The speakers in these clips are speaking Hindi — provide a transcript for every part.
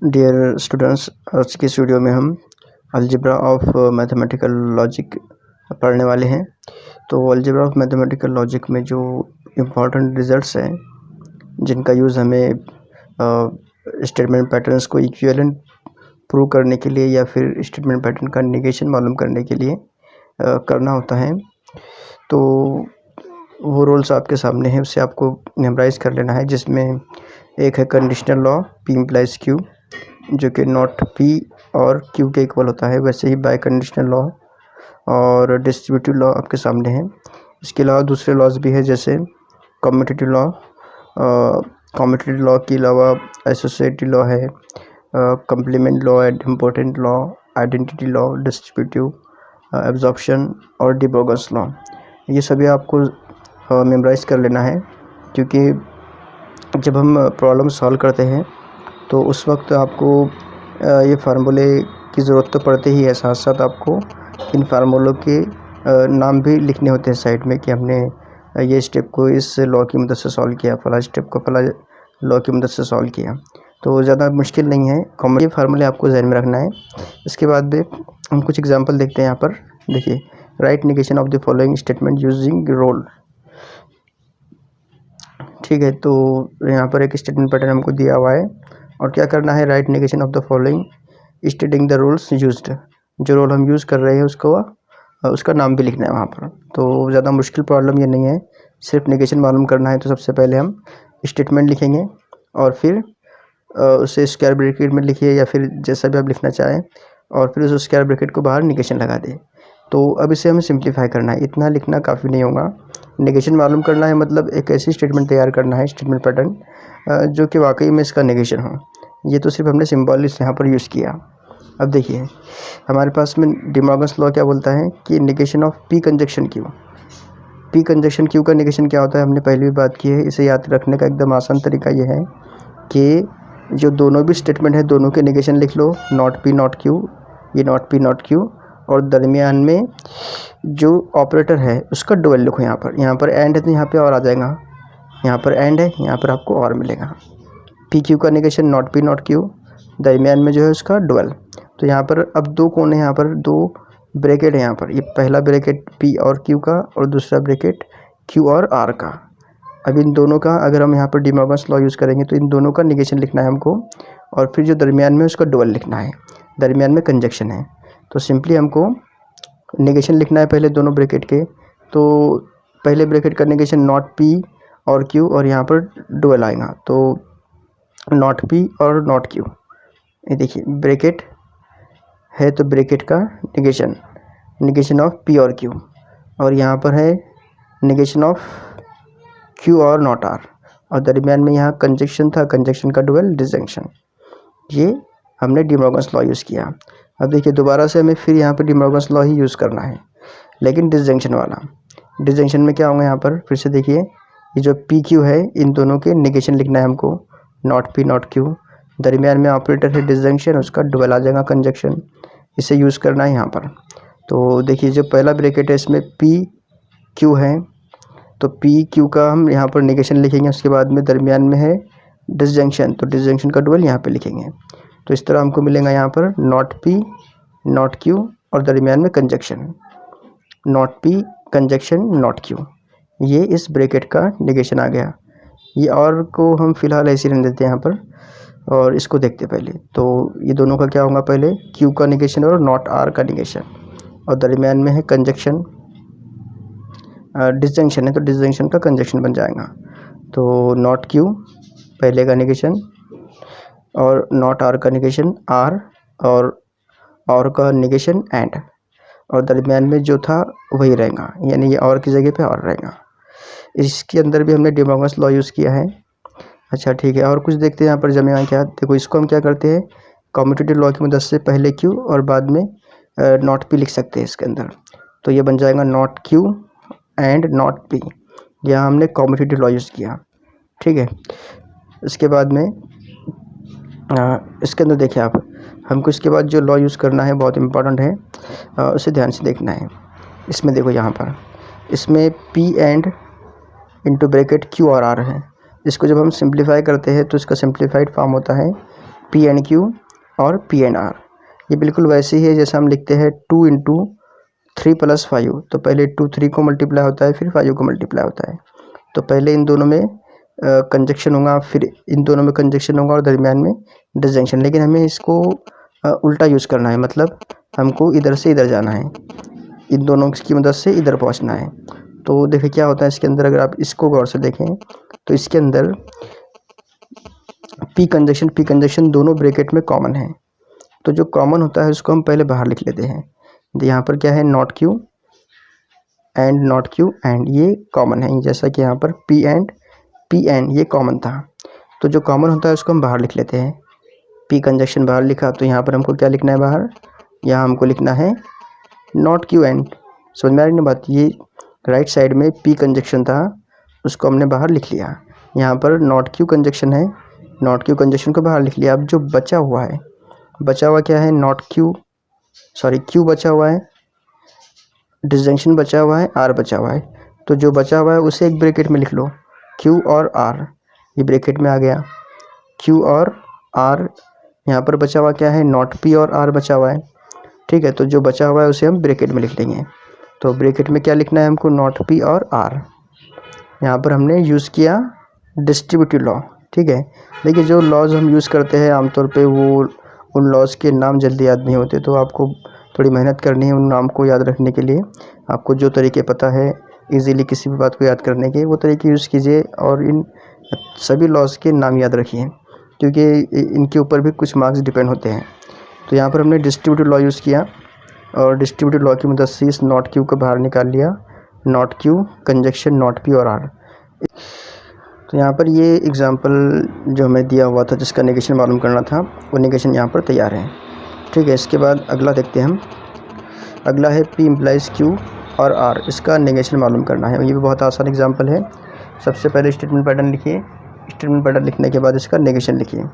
डियर स्टूडेंट्स, आज की इस वीडियो में हम अलजेब्रा ऑफ मैथमेटिकल लॉजिक पढ़ने वाले हैं। तो अलजेब्रा ऑफ मैथमेटिकल लॉजिक में जो इम्पॉर्टेंट रिजल्ट्स हैं जिनका यूज़ हमें स्टेटमेंट पैटर्न्स को इक्विवेलेंट प्रूव करने के लिए या फिर स्टेटमेंट पैटर्न का नेगेशन मालूम करने के लिए करना होता है, तो वो रूल्स आपके सामने हैं, उससे आपको मेमोराइज़ कर लेना है। जिसमें एक है conditional law P implies Q, जो कि नॉट P और Q के इक्वल होता है। वैसे ही बाय कंडीशनल लॉ और डिस्ट्रीब्यूटिव लॉ आपके सामने हैं। इसके अलावा दूसरे लॉज भी है, जैसे कम्यूटेटिव लॉ। कम्यूटेटिव लॉ के अलावा एसोसिएटिव लॉ है, complement law, important law, identity law, distributive, absorption और डी ब्रोगस लॉ। ये सभी आपको मेमोराइज़ कर लेना है, क्योंकि जब हम प्रॉब्लम सॉल्व करते हैं तो उस वक्त आपको ये फार्मूले की ज़रूरत तो पड़ती ही है, साथ साथ आपको इन फार्मूलों के नाम भी लिखने होते हैं साइड में, कि हमने ये स्टेप को इस लॉ की मदद से सॉल्व किया, फला स्टेप को फला लॉ की मदद से सॉल्व किया। तो ज़्यादा मुश्किल नहीं है, कॉमन फार्मूले आपको ध्यान में रखना है। इसके बाद में हम कुछ एग्जांपल देखते हैं। यहाँ पर देखिए, write negation of the following statement using rule. ठीक है, तो यहाँ पर एक स्टेटमेंट पैटर्न हमको दिया हुआ है और क्या करना है, right negation of the following stating the rules used. जो रोल हम यूज़ कर रहे हैं उसको उसका नाम भी लिखना है वहाँ पर। तो ज़्यादा मुश्किल प्रॉब्लम ये नहीं है, सिर्फ नेगेशन मालूम करना है। तो सबसे पहले हम स्टेटमेंट लिखेंगे और फिर उसे स्क्वायर ब्रैकेट में लिखिए या फिर जैसा भी आप लिखना चाहें, और फिर उस स्क्वायर ब्रैकेट को बाहर नेगेशन लगा दें। तो अब इसे हमें सिंप्लीफाई करना है, इतना लिखना काफ़ी नहीं होगा। नेगेशन मालूम करना है, मतलब एक ऐसी स्टेटमेंट तैयार करना है, स्टेटमेंट पैटर्न जो कि वाकई में इसका नेगेशन हो। ये तो सिर्फ हमने सिम्बॉलिक यहाँ पर यूज़ किया। अब देखिए, हमारे पास में डी मॉर्गन्स लॉ क्या बोलता है कि negation of P conjunction Q। P conjunction Q का नेगेशन क्या होता है, हमने पहले भी बात की है। इसे याद रखने का एकदम आसान तरीका ये है कि जो दोनों भी स्टेटमेंट है, दोनों के नेगेशन लिख लो, नॉट P नॉट Q, ये नॉट P नॉट Q, और दरमियान में जो ऑपरेटर है उसका डुअल लिखो। यहाँ पर एंड है तो यहाँ पे और आ जाएगा, यहाँ पर एंड है, यहाँ पर आपको और मिलेगा। P Q का negation not P not Q, दरमियान में जो है उसका डुअल। तो यहाँ पर अब दो कौन है, यहाँ पर दो ब्रैकेट है। यहाँ पर ये पहला ब्रैकेट P और Q का और दूसरा ब्रैकेट Q और R का। अब इन दोनों का अगर हम यहाँ पर डी मॉर्गन्स लॉ यूज़ करेंगे तो इन दोनों का नेगेशन लिखना है हमको, और फिर जो दरमियान में उसका डुअल लिखना है। दरमियान में कंजक्शन है, तो सिंपली हमको नेगेशन लिखना है पहले दोनों ब्रैकेट के। तो पहले ब्रैकेट का नेगेशन नॉट P और Q, और यहाँ पर डुअल आएगा, तो नॉट P और नॉट Q। ये देखिए, ब्रैकेट है तो ब्रैकेट का नेगेशन ऑफ P और Q, और यहाँ पर है नेगेशन ऑफ Q और नॉट R, और दरमियान में यहाँ कंजक्शन था, कंजक्शन का डुअल डिसजंक्शन। ये हमने डी मॉर्गन्स लॉ यूज़ किया। अब देखिए, दोबारा से हमें फिर यहाँ पर डी मॉर्गन्स लॉ ही यूज़ करना है, लेकिन डिसजंक्शन वाला। डिसजंक्शन में क्या होगा, यहाँ पर फिर से देखिए, ये जो P Q है, इन दोनों के नेगेशन लिखना है हमको, नॉट P नॉट Q, दरमियान में ऑपरेटर है डिसजंक्शन, उसका डुअल आ जाएगा कंजक्शन। इसे यूज़ करना है यहाँ पर। तो देखिए, जो पहला ब्रैकेट है इसमें P Q है, तो P Q का हम यहाँ पर नेगेशन लिखेंगे। उसके बाद में दरमियान में है डिसजंक्शन, तो डिसजंक्शन का डुअल यहाँ पे लिखेंगे। तो इस तरह हमको मिलेगा यहाँ पर नॉट P नॉट Q और दरमियान में conjunction, not P conjunction not Q। ये इस ब्रैकेट का नेगेशन आ गया। ये और को हम फिलहाल ऐसे रहने देते हैं यहाँ पर, और इसको देखते पहले। तो ये दोनों का क्या होगा, पहले Q का नेगेशन और नॉट R का नेगेशन, और दरमियान में है कंजक्शन, डिसजंक्शन है तो डिसजंक्शन का कंजक्शन बन जाएगा। तो नॉट Q पहले का नेगेशन और नॉट R का नेगेशन R, और का नेगेशन एंड, और दरमियान में जो था वही रहेगा, यानी ये और की जगह पे और रहेगा। इसके अंदर भी हमने डी मॉर्गन्स लॉ यूज़ किया है। अच्छा ठीक है, और कुछ देखते हैं यहाँ पर जमेगा क्या। देखो, इसको हम क्या करते हैं, कम्यूटेटिव लॉ की मदद से पहले Q और बाद में नॉट P लिख सकते हैं इसके अंदर। तो ये बन जाएगा not Q and not P। यहाँ हमने कम्यूटेटिव लॉ यूज़ किया। ठीक है, इसके बाद में इसके अंदर देखिए आप, हमको इसके बाद जो लॉ यूज़ करना है बहुत इंपॉर्टेंट है, उसे ध्यान से देखना है। इसमें देखो, यहाँ पर इसमें P and into bracket Q और R है। इसको जब हम सिंप्लीफाई करते हैं तो इसका सिंप्लीफाइड फॉर्म होता है पी एंड क्यू और पी एंड आर। ये बिल्कुल वैसे ही है जैसे हम लिखते हैं 2 इंटू 3 प्लस 5। तो पहले 2 3 को मल्टीप्लाई होता है, फिर 5 को मल्टीप्लाई होता है। तो पहले इन दोनों में कंजक्शन होगा, फिर इन दोनों में कंजक्शन होगा और दरमियान में डिसजंक्शन। लेकिन हमें इसको उल्टा यूज़ करना है, मतलब हमको इधर से इधर जाना है, इन दोनों की मदद से इधर पहुंचना है। तो देखिए क्या होता है इसके अंदर, अगर आप इसको गौर से देखें तो इसके अंदर पी कंजक्शन दोनों ब्रैकेट में कॉमन है। तो जो कॉमन होता है उसको हम पहले बाहर लिख लेते हैं। तो यहाँ पर क्या है, नॉट क्यू एंड ये कॉमन है, जैसा कि यहाँ पर पी एंड ये कॉमन था। तो जो कॉमन होता है उसको हम बाहर लिख लेते हैं। पी कंजक्शन बाहर लिखा, तो यहाँ पर हमको क्या लिखना है बाहर, यहाँ हमको लिखना है नॉट क्यू एंड। समझ में आ रही ना बात। ये राइट साइड में पी कंजक्शन था, उसको हमने बाहर लिख लिया। यहाँ पर नॉट क्यू कंजक्शन है, नॉट क्यू कंजक्शन को बाहर लिख लिया। अब जो बचा हुआ है, बचा हुआ क्या है, क्यू बचा हुआ है, डिसजंक्शन बचा हुआ है, आर बचा हुआ है। तो जो बचा हुआ है उसे एक ब्रैकेट में लिख लो, क्यू और आर, ये ब्रैकेट में आ गया क्यू और आर। यहाँ पर बचा हुआ क्या है, नॉट पी और आर बचा हुआ है। ठीक है, तो जो बचा हुआ है उसे हम ब्रैकेट में लिख लेंगे। तो ब्रैकेट में क्या लिखना है हमको, नॉट पी और आर। यहाँ पर हमने यूज़ किया डिस्ट्रीब्यूटिव लॉ। ठीक है, देखिए जो लॉज हम यूज़ करते हैं आमतौर पे वो उन लॉज के नाम जल्दी याद नहीं होते, तो आपको थोड़ी मेहनत करनी है उन नाम को याद रखने के लिए। आपको जो तरीके पता है इजीली किसी भी बात को याद करने के, वो तरीके यूज़ कीजिए और इन सभी लॉज के नाम याद रखिए, क्योंकि इनके ऊपर भी कुछ मार्क्स डिपेंड होते हैं। तो यहाँ पर हमने डिस्ट्रीब्यूटिव लॉ यूज़ किया और डिस्ट्रीब्यूटिव लॉ की मदद से इस नॉट क्यू को बाहर निकाल लिया, not Q conjunction not P और आर। तो यहाँ पर ये एग्जांपल जो हमें दिया हुआ था जिसका नेगेशन मालूम करना था, वो नेगेशन यहाँ पर तैयार है। ठीक है, इसके बाद अगला देखते हैं हम। अगला है P इम्प्लाइज Q और R, इसका नेगेशन मालूम करना है। ये भी बहुत आसान एग्जांपल है। सबसे पहले स्टेटमेंट पैटर्न लिखिए, स्टेटमेंट पैटर्न लिखने के बाद इसका नेगेशन लिखिए।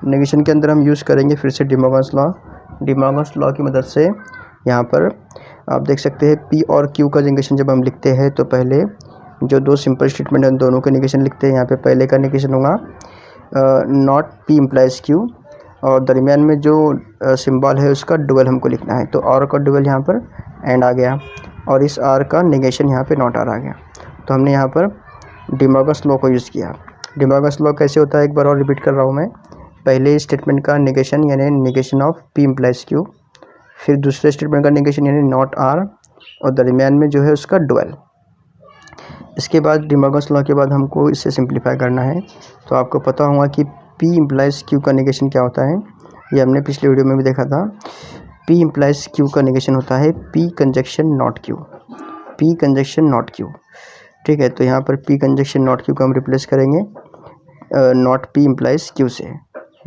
नेगेशन के अंदर हम यूज़ करेंगे फिर से डिमॉर्गन्स लॉ की मदद से। यहाँ पर आप देख सकते हैं P और Q का नेगेशन जब हम लिखते हैं तो पहले जो दो सिंपल स्टेटमेंट हैं दोनों का नेगेशन लिखते हैं। यहाँ पे पहले का नेगेशन होगा नॉट P इम्प्लाइज Q, और दरमियान में जो सिंबल है उसका डुअल हमको लिखना है। तो और का डुअल यहाँ पर एंड आ गया और इस आर का नेगेशन यहाँ पे नॉट आर आ गया। तो हमने यहाँ पर डिमॉर्गन्स लॉ को यूज़ किया। डिमॉर्गन्स लॉ कैसे होता है एक बार और रिपीट कर रहा हूँ मैं। पहले स्टेटमेंट का नेगेशन यानी negation of P implies Q, फिर दूसरे स्टेटमेंट का नेगेशन यानी नॉट आर, और दरमियान में जो है उसका डुअल। इसके बाद डिमॉर्गन्स लॉ के बाद हमको इसे सिंप्लीफाई करना है। तो आपको पता होगा कि P इम्प्लाइज Q का नेगेशन क्या होता है, ये हमने पिछले वीडियो में भी देखा था। P इम्प्लाइज Q का नेगेशन होता है P conjunction not Q, P conjunction not Q। ठीक है, तो यहाँ पर P कंजक्शन नॉट Q को हम रिप्लेस करेंगे नॉट P इम्प्लाइज Q से।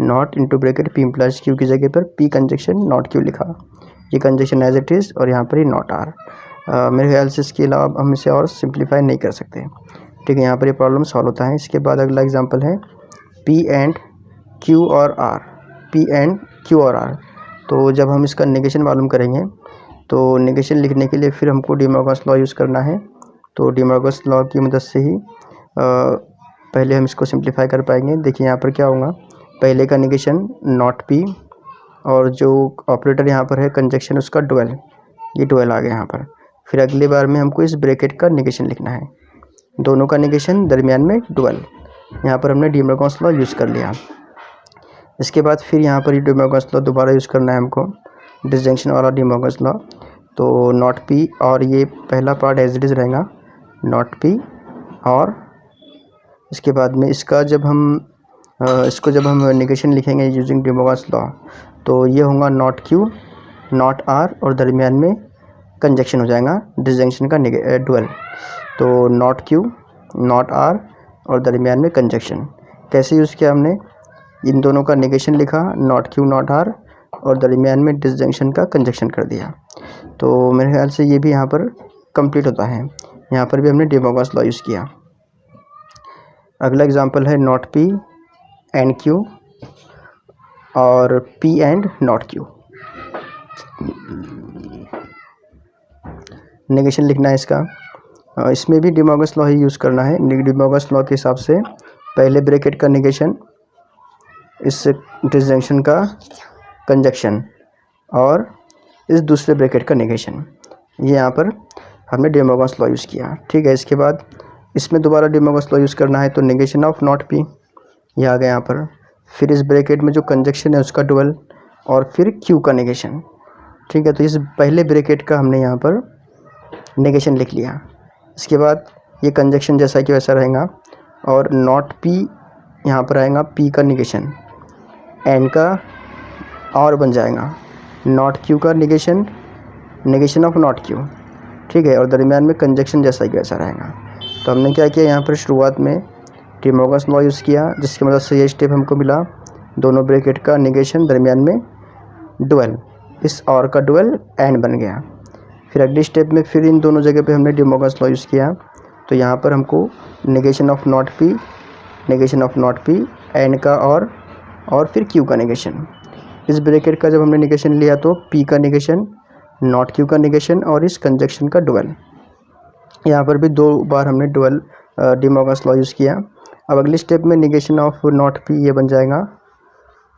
Not into bracket P implies Q की जगह पर P कंजक्शन नॉट Q लिखा, ये कंजक्शन एज इट इज़, और यहाँ पर ही नॉट आर। मेरे ख्याल से इसके अलावा हम इसे और सिंप्लीफाई नहीं कर सकते। ठीक है, यहाँ पर ये प्रॉब्लम सॉल्व होता है। इसके बाद अगला एग्जांपल है P एंड Q और R, P एंड Q और R। तो जब हम इसका नेगेशन मालूम करेंगे तो नेगेशन लिखने के लिए फिर हमको डिमॉर्गन्स लॉ यूज़ करना है। तो डिमॉर्गन्स लॉ की मदद से ही पहले हम इसको सिंप्लीफाई कर पाएंगे। देखिए यहाँ पर क्या होगा, पहले का नेगेशन नॉट P और जो ऑपरेटर यहाँ पर है कंजक्शन उसका डुअल, ये डुअल आ गया यहाँ पर। फिर अगली बार में हमको इस ब्रैकेट का नेगेशन लिखना है, दोनों का नेगेशन दरमियान में डुअल। यहाँ पर हमने डिमॉर्गन्स लॉ यूज़ कर लिया। इसके बाद फिर यहाँ पर ये डिमॉर्गन्स लॉ दोबारा यूज़ करना है हमको, डिसजंक्शन वाला डिमॉर्गन्स लॉ। तो नॉट P और ये पहला पार्ट एज इट इज़ रहेगा नॉट P, और इसके बाद में इसका जब हम नेगेशन लिखेंगे यूजिंग डिमॉर्गन्स लॉ, तो ये होगा नॉट Q नॉट R और दरमियान में कंजक्शन हो जाएगा डिसजंक्शन का डुअल। तो नॉट Q नॉट R और दरमियान में कंजक्शन। कैसे यूज़ किया हमने, इन दोनों का नेगेशन लिखा नॉट Q नॉट R और दरमियान में डिसजंक्शन का कंजक्शन कर दिया। तो मेरे ख्याल से ये भी यहाँ पर कंप्लीट होता है। यहाँ पर भी हमने डिमॉर्गन्स लॉ यूज़ किया। अगला एग्जांपल है नॉट P एंड Q और P and not Q। Negation लिखना है इसका, इसमें भी डिमॉर्गन्स लॉ ही यूज़ करना है। डिमॉर्गन्स लॉ के हिसाब से पहले ब्रैकेट का नेगेशन इस डिसजंक्शन का कंजक्शन और इस दूसरे ब्रैकेट का नेगेशन। ये यहाँ पर हमने डी मॉर्गन्स लॉ यूज़ किया, ठीक है। इसके बाद इसमें दोबारा डी मॉर्गन्स लॉ यूज़ करना है, तो नेगेशन ऑफ नॉट पी ये आ गया यहाँ पर। फिर इस ब्रैकेट में जो कंजक्शन है उसका डुअल और फिर क्यू का नेगेशन, ठीक है। तो इस पहले ब्रैकेट का हमने यहाँ पर नेगेशन लिख लिया। इसके बाद ये कंजक्शन जैसा कि वैसा रहेगा और नॉट पी यहाँ पर आएगा, पी का नेगेशन, एन का और बन जाएगा, नॉट क्यू का negation, negation of not Q, ठीक है। और दरमियान में कंजक्शन जैसा कि वैसा रहेगा। तो हमने क्या किया यहाँ पर शुरुआत में डी मॉर्गन्स लॉ यूज़ किया, जिसकी मदद से ये स्टेप हमको मिला, दोनों ब्रैकेट का नेगेशन, दरमियान में डुअल, इस और का डुअल एंड बन गया। फिर अगली स्टेप में फिर इन दोनों जगह पे हमने डी मॉर्गन्स लॉ यूज़ किया, तो यहाँ पर हमको negation of not P, negation of not P, N का और फिर क्यू का नेगेशन। इस ब्रैकेट का जब हमने नेगेशन लिया तो पी का नेगेशन, नॉट क्यू का नेगेशन और इस कंजक्शन का डुअल। यहाँ पर भी 2 बार हमने dual D Morgan's law use किया। अब अगली स्टेप में नेगेशन ऑफ नॉट पी ये बन जाएगा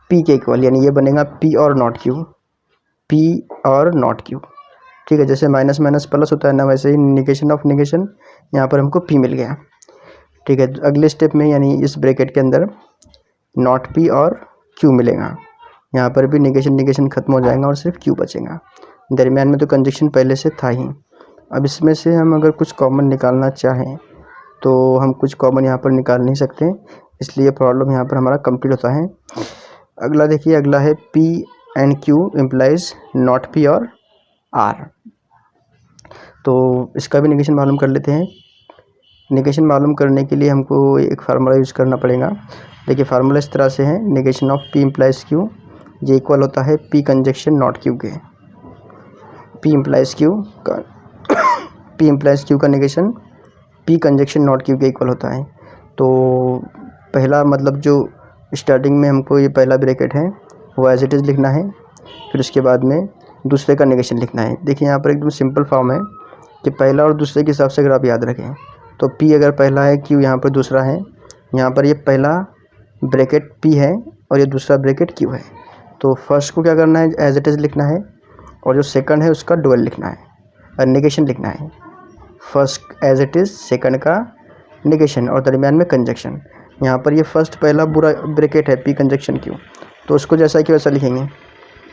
पी के इक्वल, यानी ये बनेगा पी और नॉट क्यू, पी और नॉट क्यू, ठीक है। जैसे माइनस माइनस प्लस होता है ना, वैसे ही नेगेशन ऑफ नेगेशन यहाँ पर हमको पी मिल गया, ठीक है। अगले स्टेप में यानी इस ब्रैकेट के अंदर नॉट पी और क्यू मिलेगा, यहाँ पर भी नेगेशन खत्म हो जाएगा और सिर्फ क्यू बचेगा। दरमियान में तो कंजक्शन पहले से था ही। अब इसमें से हम अगर कुछ कॉमन निकालना चाहें तो हम कुछ कॉमन यहाँ पर निकाल नहीं सकते, इसलिए प्रॉब्लम यहाँ पर हमारा कंप्लीट होता है। अगला देखिए, अगला है P and Q implies not P और आर। तो इसका भी नेगेशन मालूम कर लेते हैं। नेगेशन मालूम करने के लिए हमको एक फार्मूला यूज़ करना पड़ेगा। देखिए फार्मूला इस तरह से है, negation of P implies Q ये इक्वल होता है पी कंजक्शन नॉट क्यू के। पी इम्प्लाइज क्यू का negation P conjunction not Q के इक्वल होता है। तो पहला मतलब जो स्टार्टिंग में हमको ये पहला ब्रैकेट है वो एज इट इज़ लिखना है, फिर उसके बाद में दूसरे का नेगेशन लिखना है। देखिए यहाँ पर एकदम सिंपल फॉर्म है कि पहला और दूसरे के हिसाब से अगर आप याद रखें तो पी अगर पहला है, क्यू यहाँ पर दूसरा है, यहाँ पर ये पहला ब्रैकेट पी है और ये दूसरा ब्रैकेट क्यू है। तो फर्स्ट को क्या करना है, एज इट इज़ लिखना है, और जो सेकंड है उसका डुअल लिखना है और नेगेशन लिखना है। First as it is, second का नेगेशन और दरमियान में कंजक्शन। यहाँ पर ये फर्स्ट पहला बुरा ब्रैकेट है पी कंजक्शन क्यू, तो उसको जैसा कि वैसा लिखेंगे,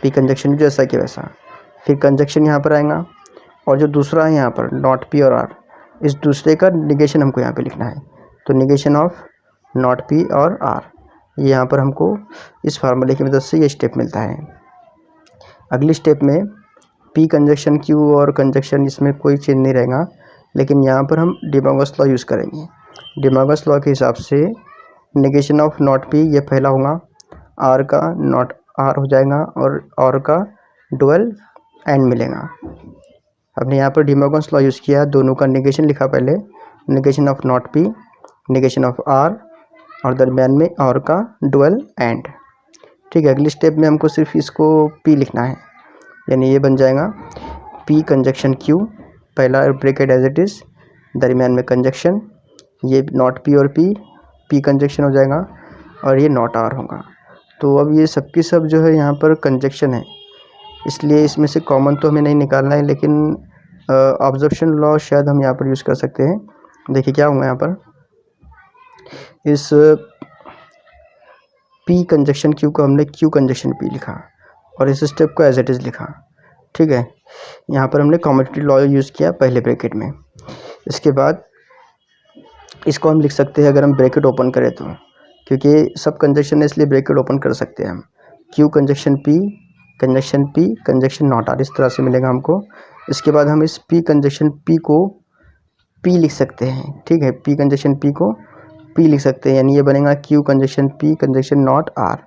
पी कंजक्शन जैसा कि वैसा। फिर कंजक्शन यहाँ पर आएगा और जो दूसरा है यहाँ पर नॉट पी और आर, इस दूसरे का नेगेशन हमको यहाँ पे लिखना है। तो नेगेशन ऑफ नॉट पी और आर, ये यहाँ पर हमको इस फार्मूले की मदद से ये स्टेप मिलता है। अगली स्टेप में पी कंजक्शन क्यू और कंजक्शन, इसमें कोई चेंज नहीं रहेगा, लेकिन यहाँ पर हम डी मॉर्गन्स लॉ यूज़ करेंगे। डी मॉर्गन्स लॉ के हिसाब से नेगेशन ऑफ नॉट पी ये पहला होगा, आर का नॉट आर हो जाएगा और का डुअल एंड मिलेगा। हमने यहाँ पर डी मॉर्गन्स लॉ यूज़ किया, दोनों का नेगेशन लिखा पहले, negation of not P, negation of R और दरमियान में और का डुअल एंड, ठीक है। अगली स्टेप में हमको सिर्फ इसको पी लिखना है, यानी ये बन जाएगा पी कंजक्शन क्यू, पहला ब्रैकेट एज इट इज़, दरमियान में कंजक्शन, ये नॉट पी और पी कंजक्शन हो जाएगा और ये नॉट आर होगा। तो अब ये सब की सब जो है यहाँ पर कंजक्शन है, इसलिए इसमें से कॉमन तो हमें नहीं निकालना है, लेकिन ऑब्जर्वेशन लॉ शायद हम यहाँ पर यूज़ कर सकते हैं। देखिए क्या होगा यहाँ पर, इस पी कंजक्शन क्यू को हमने क्यू कंजक्शन पी लिखा और इस स्टेप को एज इट इज़ लिखा, ठीक है। यहाँ पर हमने कॉम्यूटेटिव लॉ यूज़ किया पहले ब्रैकेट में। इसके बाद इसको हम लिख सकते हैं, अगर हम ब्रैकेट ओपन करें तो, क्योंकि सब कंजक्शन है इसलिए ब्रैकेट ओपन कर सकते हैं हम। Q conjunction P conjunction not R, इस तरह से मिलेगा हमको। इसके बाद हम इस पी कंजक्शन पी को पी लिख सकते हैं, ठीक है। पी कंजक्शन पी को पी लिख सकते हैं, यानी ये बनेगा Q conjunction P conjunction not R.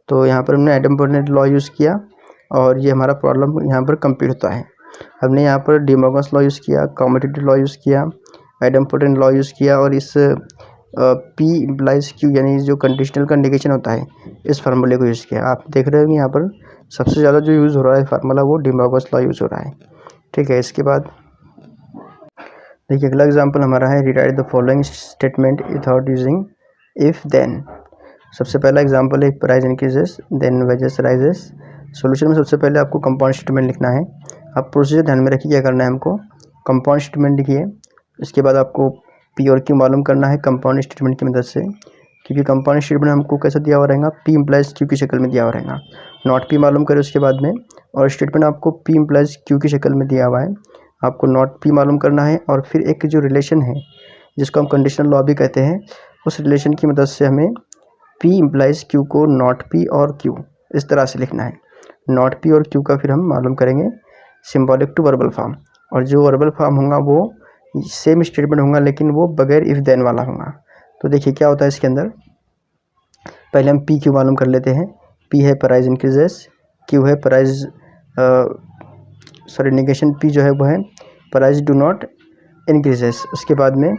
तो यहाँ पर हमने आइडेम्पोटेंट लॉ यूज़ किया और ये हमारा प्रॉब्लम यहाँ पर कंप्लीट होता है। हमने यहाँ पर डी मॉर्गन्स लॉ यूज़ किया, कम्यूटेटिव लॉ यूज़ किया, आइडेम्पोटेंट लॉ यूज़ किया और इस पी इम्प्लाइज क्यू यानी जो कंडीशनल का नेगेशन होता है इस फार्मूले को यूज़ किया। आप देख रहे होंगे यहाँ पर सबसे ज़्यादा जो यूज़ हो रहा है फार्मूला वो डी मॉर्गन्स लॉ यूज़ हो रहा है, ठीक है। इसके बाद देखिए अगला एग्जांपल हमारा है, rewrite the following statement without using if then. सबसे पहला एग्जांपल है price increases then wages rises. Solution में सबसे पहले आपको कंपाउंड स्टेटमेंट लिखना है। आप प्रोसीजर ध्यान में रखिए, क्या करना है हमको, कंपाउंड स्टेटमेंट लिखिए। इसके बाद आपको पी और क्यू मालूम करना है कंपाउंड स्टेटमेंट की मदद से, क्योंकि कंपाउंड स्टेटमेंट हमको कैसा दिया हुआ रहेगा, पी इम्प्लाइज क्यू की शक्ल में दिया हुआ रहेगा। नॉट पी मालूम करें उसके बाद में, और स्टेटमेंट आपको पी इम्प्लाइज क्यू की शक्ल में दिया हुआ है, आपको नॉट पी मालूम करना है। और फिर एक जो रिलेशन है जिसको हम कंडीशनल लॉ भी कहते हैं, उस रिलेशन की मदद से हमें P इम्प्लाइज Q को नॉट P और Q इस तरह से लिखना है। नॉट P और Q का फिर हम मालूम करेंगे सिंबॉलिक टू वर्बल फॉर्म, और जो वर्बल फॉर्म होगा वो सेम स्टेटमेंट होगा लेकिन वो बगैर इफ देन वाला होगा। तो देखिए क्या होता है इसके अंदर, पहले हम P Q मालूम कर लेते हैं। P है प्राइस इंक्रीजेस, Q है प्राइस नेगेशन P जो है वो है प्राइस डू नॉट इंक्रीजेस। उसके बाद में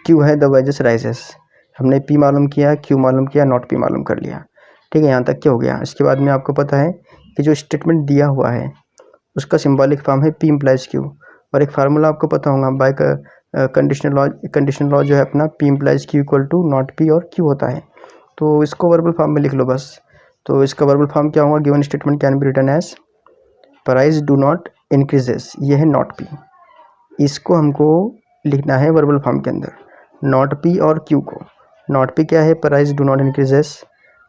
Q है द वेजेस राइजेस। हमने P मालूम किया, Q मालूम किया, नॉट P मालूम कर लिया। ठीक है, यहाँ तक क्या हो गया। इसके बाद में आपको पता है कि जो स्टेटमेंट दिया हुआ है उसका सिंबॉलिक फॉर्म है P इम्प्लाइज Q, और एक फार्मूला आपको पता होगा बाय कंडीशनल लॉ जो है अपना P implies Q equal to not P और Q होता है। तो इसको वर्बल फॉर्म में लिख लो बस। तो इसका वर्बल फॉर्म क्या होगा, given statement can be written as price do not increases, ये है नॉट P। इसको हमको लिखना है वर्बल फॉर्म के अंदर, नॉट P और Q को। नॉट P क्या है, प्राइस डू नॉट इंक्रीजेस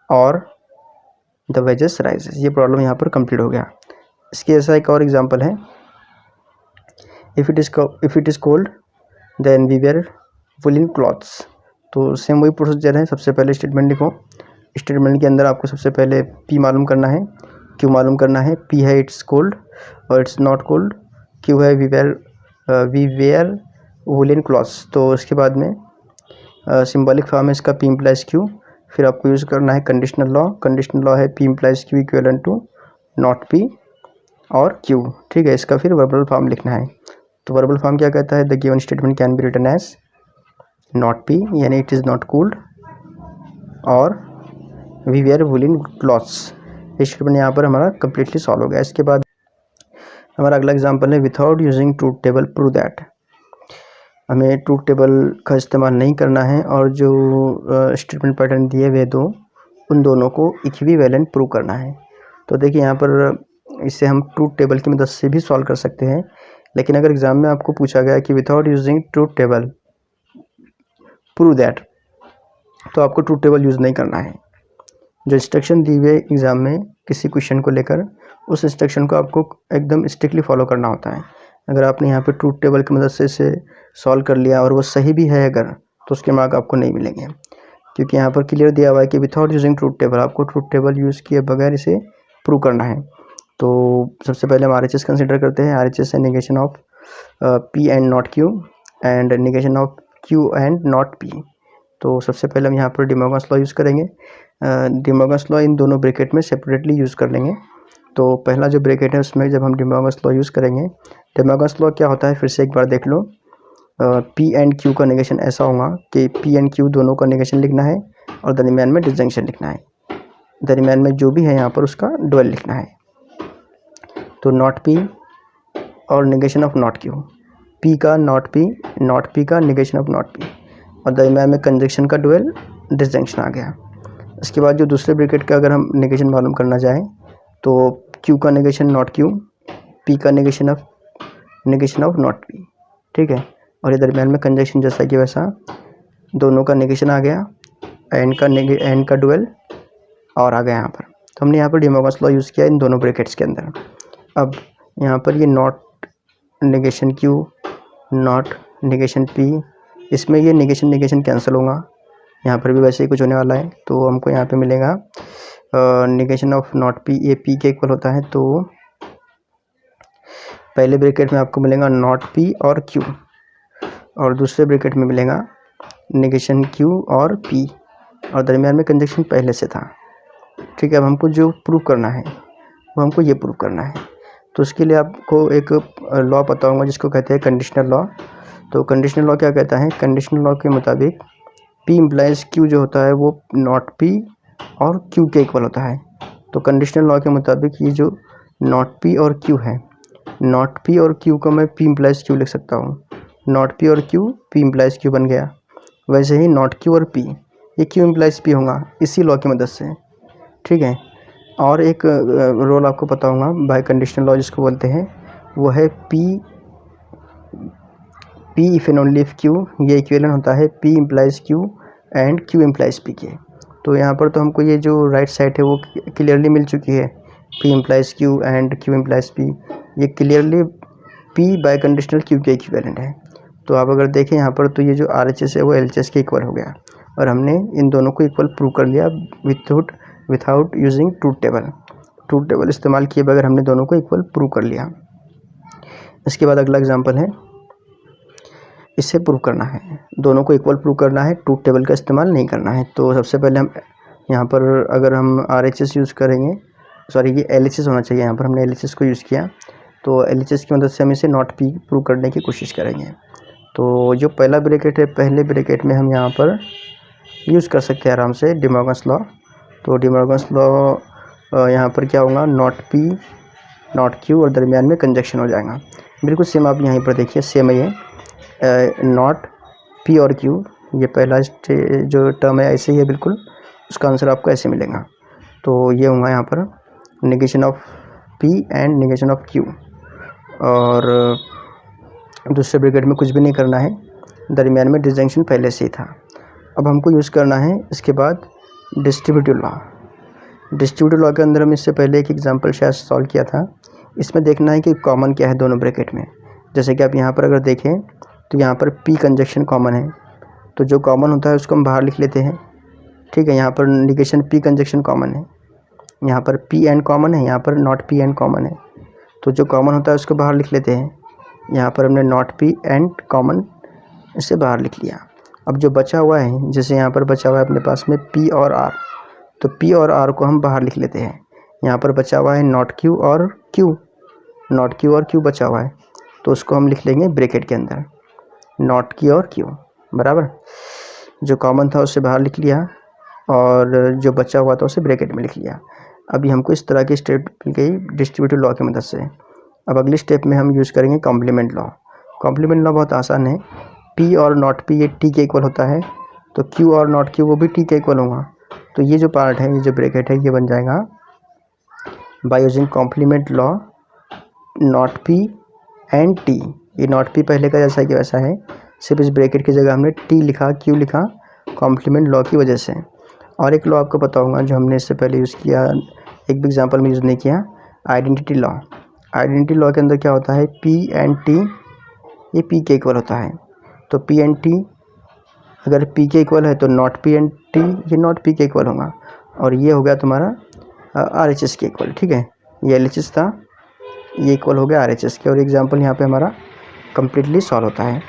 और द वेजेस राइजेस। ये प्रॉब्लम यहाँ पर कंप्लीट हो गया। इसके ऐसा एक और एग्जांपल है, if it is cold then we wear woollen clothes. तो सेम वही प्रोसीजर है। सबसे पहले स्टेटमेंट लिखो, स्टेटमेंट के अंदर आपको सबसे पहले P मालूम करना है, Q मालूम करना है। P है इट्स कोल्ड और इट्स नॉट कोल्ड, Q है वी वेयर वुलन क्लॉथ्स। तो इसके बाद में सिंबॉलिक फॉर्म है इसका P इम्प्लाइज Q। फिर आपको यूज़ करना है कंडीशनल लॉ। कंडीशनल लॉ है P implies Q equal to not P और Q। ठीक है, इसका फिर वर्बल फॉर्म लिखना है। तो वर्बल फॉर्म क्या कहता है, the given statement can be written as not P यानी इट इज़ नॉट कूल्ड और we wear woollen clothes. Statement यहाँ पर हमारा कम्प्लीटली सॉल्व हो गया। इसके बाद हमारा अगला एग्जाम्पल है without using truth table prove that. हमें ट्रूथ टेबल का इस्तेमाल नहीं करना है और जो स्टेटमेंट पैटर्न दिए हुए दो उन दोनों को इक्विवेलेंट प्रूव करना है। तो देखिए यहाँ पर इसे हम ट्रूथ टेबल की मदद से भी सॉल्व कर सकते हैं, लेकिन अगर एग्जाम में आपको पूछा गया कि without using truth table prove that, तो आपको ट्रूथ टेबल यूज़ नहीं करना है। जो इंस्ट्रक्शन दी हुए एग्ज़ाम में किसी क्वेश्चन को लेकर, उस इंस्ट्रक्शन को आपको एकदम स्ट्रिक्टली फॉलो करना होता है। अगर आपने यहाँ पे ट्रूथ टेबल की मदद से इसे सॉल्व कर लिया और वो सही भी है अगर, तो उसके मार्क आपको नहीं मिलेंगे, क्योंकि यहाँ पर क्लियर दिया हुआ है कि विदाउट यूजिंग ट्रूथ टेबल, आपको ट्रूथ टेबल यूज़ किए बगैर इसे प्रूव करना है। तो सबसे पहले हम RHS कंसिडर करते हैं। RHS है negation of P and not Q and negation of Q and not P। तो सबसे पहले हम यहाँ पर डी मॉर्गन्स लॉ यूज़ करेंगे। डी मॉर्गन्स लॉ इन दोनों ब्रैकेट में सेपरेटली यूज़ कर लेंगे। तो पहला जो ब्रैकेट है उसमें जब हम डी मॉर्गन्स लॉ यूज़ करेंगे, डी मॉर्गन्स लॉ क्या होता है फिर से एक बार देख लो। P एंड Q का निगेशन ऐसा होगा कि P एंड Q दोनों का निगेशन लिखना है और दरमियान में डिसजंक्शन लिखना है। दरमियान में जो भी है यहाँ पर उसका डुअल लिखना है। तो नॉट P और negation of not Q, P का नॉट P का निगेशन ऑफ नॉट P, और दरमियान में कंजंक्शन का डुअल डिसजंक्शन आ गया। इसके बाद जो दूसरे ब्रैकेट का अगर हम निगेशन मालूम करना चाहें तो Q का निगेशन नॉट Q, P का निगेशन ऑफ नॉट P। ठीक है, और ये दरमियान में कंजंक्शन जैसा कि वैसा दोनों का निगेशन आ गया, एंड का डुअल और आ गया यहाँ पर। तो हमने यहाँ पर डी मॉर्गन्स लॉ यूज़ किया इन दोनों ब्रैकेट्स के अंदर। अब यहाँ पर ये not negation Q, not negation P, इसमें ये निगेशन कैंसिल होगा। यहाँ पर भी वैसे ही कुछ होने वाला है। तो हमको यहाँ पे मिलेगा निगेशन ऑफ नॉट P, ये P के इक्वल होता है। तो पहले ब्रैकेट में आपको मिलेगा नॉट P और Q, और दूसरे ब्रैकेट में मिलेगा निगेशन Q और P, और दरमियान में कंजंक्शन पहले से था। ठीक है, अब हमको जो प्रूव करना है वो हमको ये प्रूव करना है। तो उसके लिए आपको एक लॉ पता होगा जिसको कहते हैं कंडीशनल लॉ। तो कंडीशनल लॉ क्या कहता है, कंडीशनल लॉ के मुताबिक P इम्प्लाइज Q जो होता है वो नॉट P और Q के इक्वल होता है। तो कंडीशनल लॉ के मुताबिक ये जो नॉट P और Q है, नॉट P और Q को मैं P इम्प्लाइज Q लिख सकता हूँ। नॉट P और Q P इम्प्लाइज Q बन गया। वैसे ही नॉट Q और P ये क्यू इम्प्लाइज पी होगा इसी लॉ की मदद से, ठीक है। और एक रोल आपको पता होगा बाय कंडीशनल लॉ जिसको बोलते हैं, वो है P if and only if Q. ये इक्विवेलेंट होता है P implies Q and Q implies P के। तो यहाँ पर तो हमको ये जो राइट साइड है वो क्लियरली मिल चुकी है, P implies Q and Q implies P, ये clearly P biconditional Q के इक्विवेलेंट है। तो आप अगर देखें यहाँ पर तो ये जो RHS है वो LHS के इक्वल हो गया, और हमने इन दोनों को इक्वल प्रूव कर लिया विथआउट यूजिंग ट्रूथ टेबल इस्तेमाल किए बगैर हमने दोनों को इक्वल प्रूव कर लिया। इसके बाद अगला एग्जांपल है, इससे प्रूव करना है, दोनों को इक्वल प्रूव करना है, ट्रूथ टेबल का इस्तेमाल नहीं करना है। तो सबसे पहले हम यहाँ पर अगर हम RHS यूज़ करेंगे, सॉरी ये LHS होना चाहिए, यहाँ पर हमने LHS को यूज़ किया, तो LHS की मदद से हम इसे नॉट पी प्रूव करने की कोशिश करेंगे। तो जो पहला ब्रैकेट है, पहले ब्रैकेट में हम यहाँ पर यूज़ कर सकते हैं आराम से डी मॉर्गन्स लॉ। तो डी मॉर्गन्स लॉ यहाँ पर क्या होगा, नॉट पी नॉट क्यू और दरमियान में कंजक्शन हो जाएगा। बिल्कुल सेम आप यहाँ पर देखिए, सेम है ये नॉट पी और क्यू, ये पहला जो टर्म है ऐसे ही है बिल्कुल, उसका आंसर आपको ऐसे मिलेगा। तो ये होगा यहाँ पर negation of P and negation of Q, और दूसरे ब्रैकेट में कुछ भी नहीं करना है, दरमियान में डिस्जंक्शन पहले से ही था। अब हमको यूज़ करना है इसके बाद डिस्ट्रीब्यूटिव लॉ। डिस्ट्रीब्यूटिव लॉ के अंदर हम इससे पहले एक एग्जांपल शायद सॉल्व किया था। इसमें देखना है कि कॉमन क्या है दोनों ब्रैकेट में। जैसे कि आप यहाँ पर अगर देखें तो यहाँ पर पी कंजक्शन कॉमन है, तो जो कॉमन होता है उसको हम बाहर लिख लेते हैं, ठीक है। यहाँ पर निगेशन पी कंजक्शन कॉमन है, यहाँ पर पी एंड कॉमन है, यहाँ पर नॉट पी एंड कॉमन है, तो जो कॉमन होता है उसको बाहर लिख लेते हैं। यहाँ पर हमने नॉट पी एंड कॉमन इसे बाहर लिख लिया। अब जो बचा हुआ है, जैसे यहाँ पर बचा हुआ है अपने पास में पी और आर, तो पी और आर को हम बाहर लिख लेते हैं। यहाँ पर बचा हुआ है नॉट क्यू और क्यू, नॉट क्यू और क्यू बचा हुआ है, तो उसको हम लिख लेंगे ब्रैकेट के अंदर, नॉट क्यू और क्यू बराबर। जो कॉमन था उसे बाहर लिख लिया और जो बचा हुआ था उसे ब्रैकेट में लिख लिया। अभी हमको इस तरह की स्टेप मिल गई डिस्ट्रीब्यूटिव लॉ की मदद से। अब अगली स्टेप में हम यूज़ करेंगे कॉम्प्लीमेंट लॉ। कॉम्प्लीमेंट लॉ बहुत आसान है, पी और नॉट पी ये टी के इक्वल होता है, तो क्यू और नॉट क्यू वो भी टी के इक्वल होगा। तो ये जो पार्ट है, ये जो ब्रैकेट है, ये बन जाएगा by using complement law not P and T. ये नॉट पी पहले का जैसा कि वैसा है, सिर्फ इस ब्रैकेट की जगह हमने टी लिखा, क्यू लिखा, कॉम्प्लीमेंट लॉ की वजह से। और एक लॉ आपको पता होगा जो हमने इससे पहले यूज़ किया, एक भी एग्जाम्पल में यूज़ नहीं किया, आइडेंटिटी लॉ। आइडेंटिटी लॉ के अंदर क्या होता है, पी एंड टी ये पी के इक्वल होता है, तो पी एंड टी अगर पी के इक्वल है तो नॉट पी एंड टी ये नॉट पी के इक्वल होगा, और ये हो गया तुम्हारा RHS के इक्वल, ठीक है। ये LHS था, ये इक्वल हो गया RHS के, और एग्जाम्पल यहाँ पे हमारा कम्प्लीटली सॉल्व होता है।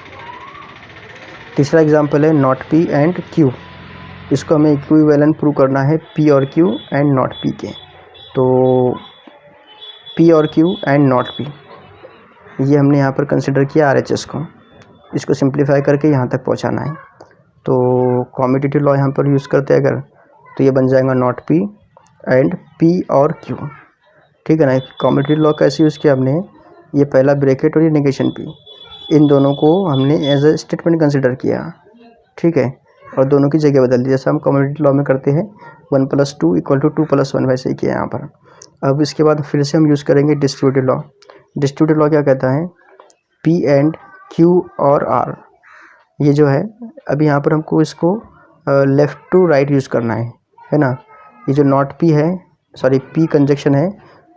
तीसरा एग्जाम्पल है नॉट पी एंड क्यू। इसको हमें इक्विवेलेंट प्रूव करना है पी और क्यू एंड नॉट पी के। तो पी और क्यू एंड नॉट पी ये हमने यहाँ पर कंसिडर किया RHS को, इसको सिंप्लीफाई करके यहाँ तक पहुँचाना है। तो कॉम्यूटेटिव लॉ यहाँ पर यूज़ करते हैं अगर, तो ये बन जाएगा नॉट पी एंड पी और क्यू, ठीक है ना। कॉम्यूटेटिव लॉ कैसे यूज़ किया हमने, ये पहला ब्रैकेट और ये नेगेशन पी, इन दोनों को हमने एज ए स्टेटमेंट कंसिडर किया, ठीक है, और दोनों की जगह बदल दी, जैसा हम कॉम्यूटेटिव लॉ में करते हैं 1 + 2 = 2 + 1, वैसे ही किया यहाँ पर। अब इसके बाद फिर से हम यूज़ करेंगे डिस्ट्रीब्यूटिव लॉ। डिस्ट्रीब्यूटिव लॉ क्या कहता है, पी एंड क्यू और आर, ये जो है अभी यहाँ पर हमको इसको लेफ़्ट टू राइट यूज़ करना है ना। ये जो नॉट पी है, सॉरी पी कंजक्शन है,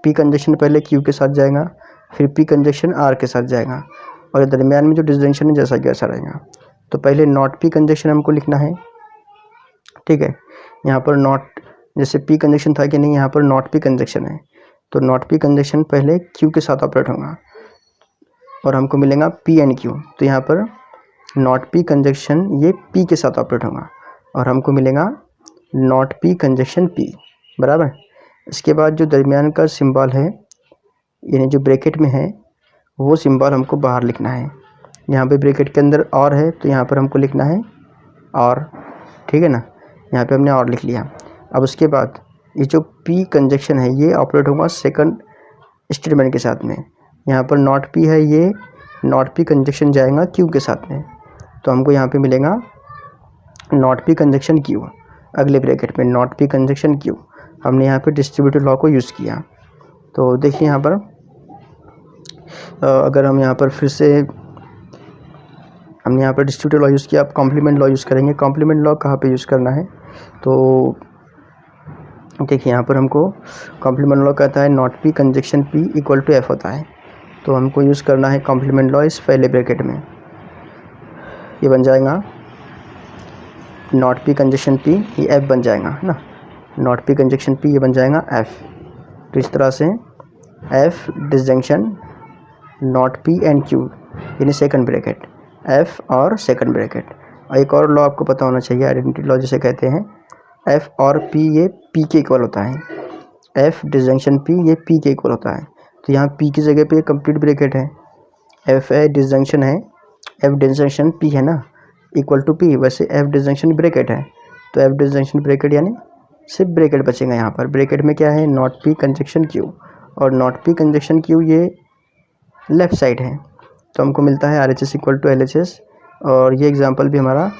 पी कंजक्शन पहले क्यू के साथ जाएगा, फिर पी कंजक्शन आर के साथ जाएगा, और दरमियान में जो डिस्जंक्शन है जैसा कि वैसा रहेगा। तो पहले नॉट पी कंजक्शन हमको लिखना है, ठीक है। यहाँ पर नॉट, जैसे पी कंजक्शन था कि नहीं, यहाँ पर नॉट पी कंजक्शन है, तो नॉट पी कंजक्शन पहले क्यू के साथ ऑपरेट होगा और हमको मिलेगा पी एंड क्यू। तो यहाँ पर नॉट पी कंजक्शन ये पी के साथ ऑपरेट होगा और हमको मिलेगा नॉट पी कंजक्शन पी बराबर। इसके बाद जो दरमियान का सिंबल है, यानी जो ब्रैकेट में है, वो सिंबल हमको बाहर लिखना है। यहाँ पे ब्रैकेट के अंदर और है, तो यहाँ पर हमको लिखना है और, ठीक है ना, यहाँ पे हमने और लिख लिया। अब उसके बाद ये जो पी कंजक्शन है ये ऑपरेट होगा सेकंड स्टेटमेंट के साथ में। यहाँ पर नॉट पी है, ये नॉट पी कंजक्शन जाएगा क्यू के साथ में, तो हमको यहाँ पे मिलेगा नॉट पी कंजक्शन क्यू। अगले ब्रैकेट में नॉट पी कंजक्शन क्यू, हमने यहाँ पे डिस्ट्रीब्यूटिव लॉ को यूज़ किया। तो देखिए यहाँ पर अगर हम यहाँ पर फिर से हमने यहाँ पर डिस्ट्रीब्यूटिव लॉ यूज़ किया, अब कॉम्प्लीमेंट लॉ यूज़ करेंगे। कॉम्प्लीमेंट लॉ कहाँ पे यूज़ करना है, तो देखिए यहाँ पर हमको कॉम्प्लीमेंट लॉ कहता है not P conjunction P equal to F होता है। तो हमको यूज़ करना है कॉम्प्लीमेंट लॉ इस पहले ब्रैकेट में। ये बन जाएगा नॉट पी कंजक्शन पी, ये एफ बन जाएगा है ना, नॉट पी कंजक्शन पी ये बन जाएगा एफ। तो इस तरह से F disjunction not P and Q यानी सेकंड ब्रैकेट, एफ और सेकंड ब्रैकेट। और एक और लॉ आपको पता होना चाहिए, आइडेंटिटी लॉ जिसे कहते हैं, एफ और पी ये पी के इक्वल होता है, एफ डिसजंक्शन पी ये पी के इक्वल होता है। तो यहाँ पी की जगह पे कंप्लीट ब्रैकेट है, एफ है डिसजंक्शन है, एफ डिसजंक्शन पी है ना इक्वल टू पी, वैसे एफ डिसजंक्शन ब्रैकेट है, तो एफ डिसजंक्शन ब्रैकेट यानी सिर्फ ब्रैकेट बचेगा। यहाँ पर ब्रैकेट में क्या है, नॉट पी कंजक्शन क्यू, और नॉट पी कंजक्शन क्यू ये लेफ़्ट साइड है। तो हमको मिलता है RHS इक्वल टू LHS, और ये एग्जांपल भी हमारा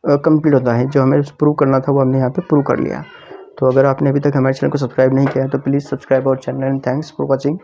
कंप्लीट होता है। जो हमें प्रूव करना था वो हमने यहाँ पे प्रूव कर लिया। तो अगर आपने अभी तक हमारे चैनल को सब्सक्राइब नहीं किया है तो please subscribe our channel and thanks for watching.